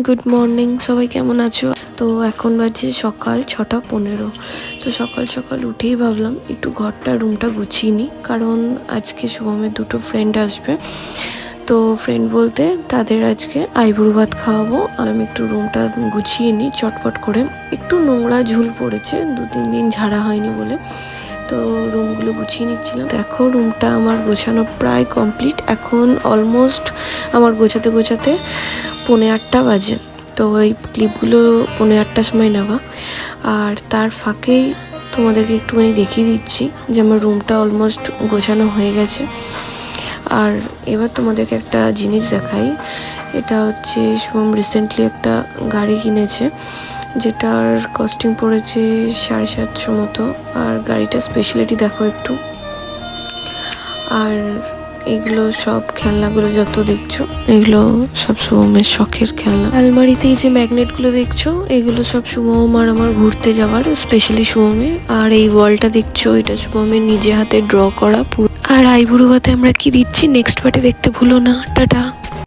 Good morning, সবাই কেমন আছো? তো এখন বাজে সকাল 6:15। তো সকাল সকাল উঠেই ভাবলাম একটু রুমটা গুছিয়ে নিই, কারণ আজকে শুভমের দুটো ফ্রেন্ড আসবে। তো ফ্রেন্ড বলতে তাদের আজকে আইবুড়ো ভাত খাওয়াবো। আমি একটু রুমটা গুছিয়ে নিই চটপট করে। একটু নোংরা ঝুল পড়েছে, 2-3 দিন ঝাড়া হয়নি বলে। তো রুমগুলো গুছিয়ে নিচ্ছিলাম। দেখো, রুমটা আমার গোছানো প্রায় কমপ্লিট। এখন অলমোস্ট আমার গোছাতে 8:15 বাজে। তো এই ক্লিপগুলো 8:15 সময় নেওয়া, আর তার ফাঁকেই তোমাদেরকে একটুখানি দেখিয়ে দিচ্ছি যে আমার রুমটা অলমোস্ট গোছানো হয়ে গেছে। আর এবার তোমাদেরকে একটা জিনিস দেখাই। এটা হচ্ছে শুভম রিসেন্টলি একটা গাড়ি কিনেছে, যেটার কস্টিং পড়েছে 750 মতো। আর গাড়িটার স্পেশালিটি দেখো একটু। আর এগুলো সব খেলনাগুলো যত দেখছো, এগুলো সব শুভমের শখের খেলনা। আলমারিতে এই যে ম্যাগনেটগুলো দেখছো, এগুলো সব শুভম আর আমার ঘুরতে যাওয়ার, স্পেশালি শুভমের। আর এই ওয়ালটা দেখছো, এটা শুভমের নিজে হাতে ড্র করা পুরো। আর আইবুড়ো ভাতে আমরা কি দিচ্ছি নেক্সট পার্টে দেখতে ভুলো না। টাটা।